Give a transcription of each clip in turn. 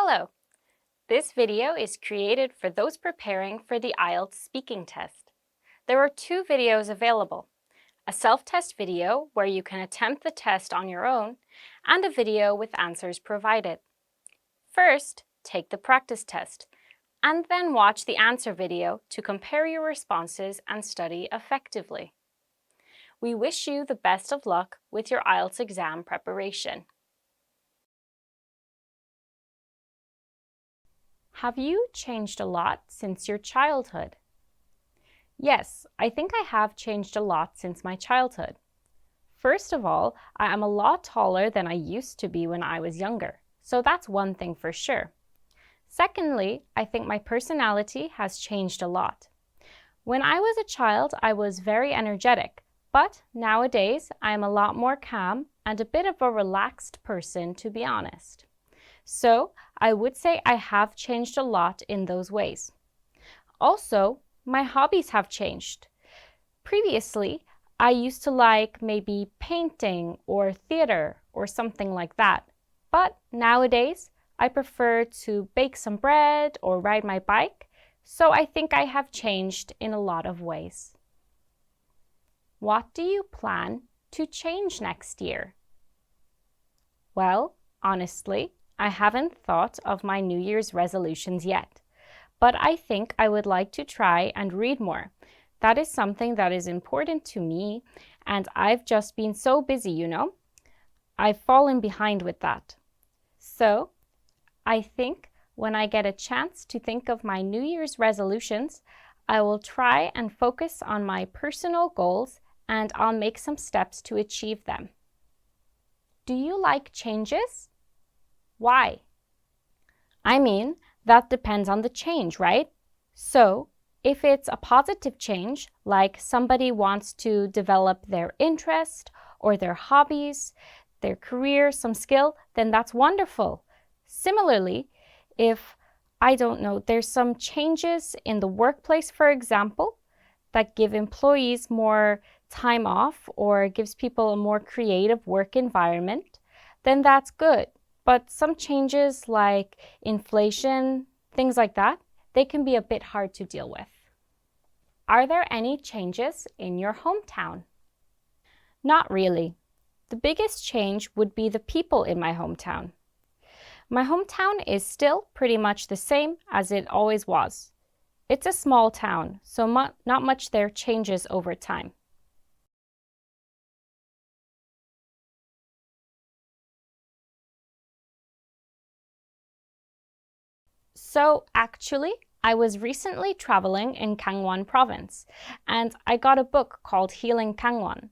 Hello! This video is created for those preparing for the IELTS speaking test. There are two videos available, a self-test video where you can attempt the test on your own, and a video with answers provided. First, take the practice test, and then watch the answer video to compare your responses and study effectively. We wish you the best of luck with your IELTS exam preparation. Have you changed a lot since your childhood? Yes, I think I have changed a lot since my childhood. First of all, I am a lot taller than I used to be when I was younger, so that's one thing for sure. Secondly, I think my personality has changed a lot. When I was a child, I was very energetic, but nowadays I am a lot more calm and a bit of a relaxed person, to be honest. So I would say I have changed a lot in those ways. Also, my hobbies have changed. Previously, I used to like maybe painting or theater or something like that. But nowadays, I prefer to bake some bread or ride my bike. So I think I have changed in a lot of ways. What do you plan to change next year? Well, honestly, I haven't thought of my New Year's resolutions yet, but I think I would like to try and read more. That is something that is important to me, and I've just been so busy, you know. I've fallen behind with that. So, I think when I get a chance to think of my New Year's resolutions, I will try and focus on my personal goals, and I'll make some steps to achieve them. Do you like changes? Why? I mean, that depends on the change, right? So, if it's a positive change, like somebody wants to develop their interest or their hobbies, their career, some skill, then that's wonderful. Similarly, if, I don't know, there's some changes in the workplace, for example, that give employees more time off or gives people a more creative work environment, then that's good. But some changes like inflation, things like that, they can be a bit hard to deal with. Are there any changes in your hometown? Not really. The biggest change would be the people in my hometown. My hometown is still pretty much the same as it always was. It's a small town, so not much there changes over time. So actually, I was recently traveling in Gangwon province, and I got a book called Healing Gangwon.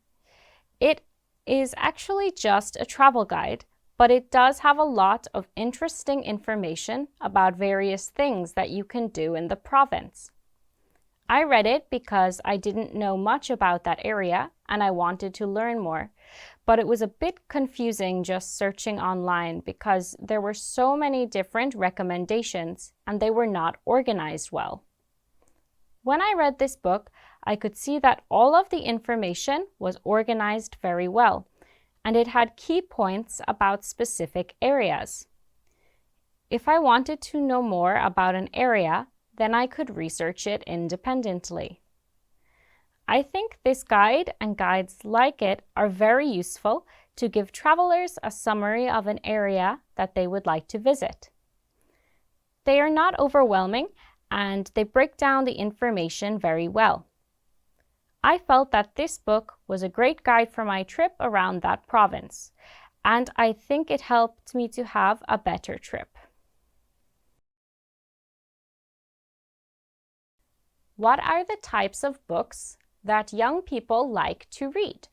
It is actually just a travel guide, but it does have a lot of interesting information about various things that you can do in the province. I read it because I didn't know much about that area and I wanted to learn more, but it was a bit confusing just searching online because there were so many different recommendations and they were not organized well. When I read this book, I could see that all of the information was organized very well, and it had key points about specific areas. If I wanted to know more about an area, then I could research it independently. I think this guide and guides like it are very useful to give travelers a summary of an area that they would like to visit. They are not overwhelming and they break down the information very well. I felt that this book was a great guide for my trip around that province, and I think it helped me to have a better trip. What are the types of books that young people like to read?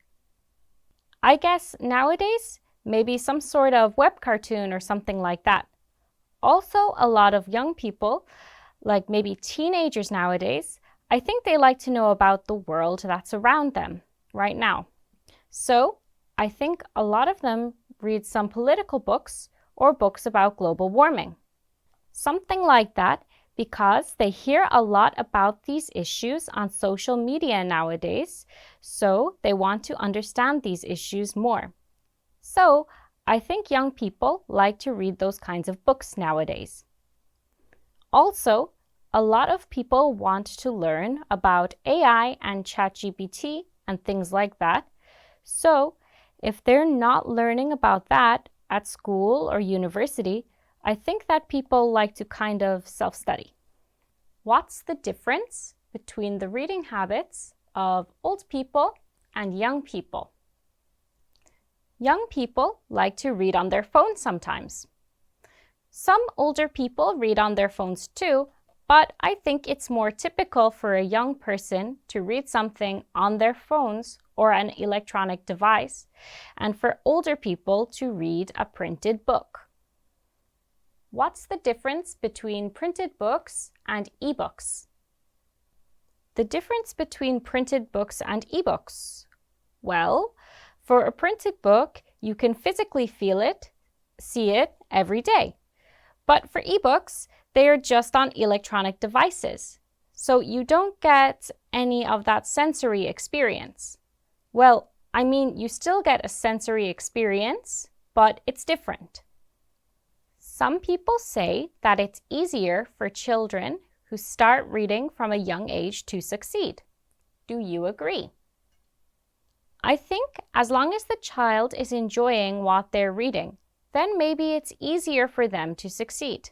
I guess nowadays, maybe some sort of web cartoon or something like that. Also, a lot of young people, like maybe teenagers nowadays, I think they like to know about the world that's around them right now. So, I think a lot of them read some political books or books about global warming. Something like that, because they hear a lot about these issues on social media nowadays, so they want to understand these issues more. So I think young people like to read those kinds of books nowadays. Also, a lot of people want to learn about AI and ChatGPT and things like that. So, if they're not learning about that at school or university, I think that people like to kind of self-study. What's the difference between the reading habits of old people and young people? Young people like to read on their phones sometimes. Some older people read on their phones too, but I think it's more typical for a young person to read something on their phones or an electronic device, and for older people to read a printed book. What's the difference between printed books and ebooks? The difference between printed books and ebooks? Well, for a printed book, you can physically feel it, see it every day. But for ebooks, they are just on electronic devices, so you don't get any of that sensory experience. Well, I mean, you still get a sensory experience, but it's different. Some people say that it's easier for children who start reading from a young age to succeed. Do you agree? I think as long as the child is enjoying what they're reading, then maybe it's easier for them to succeed.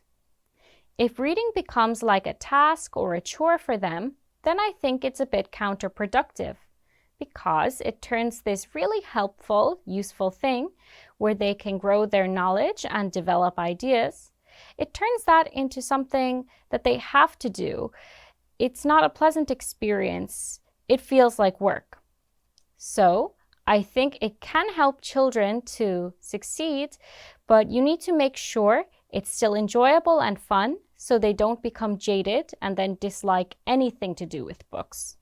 If reading becomes like a task or a chore for them, then I think it's a bit counterproductive, because it turns this really helpful, useful thing where they can grow their knowledge and develop ideas. It turns that into something that they have to do. It's not a pleasant experience. It feels like work. So, I think it can help children to succeed, but you need to make sure it's still enjoyable and fun so they don't become jaded and then dislike anything to do with books.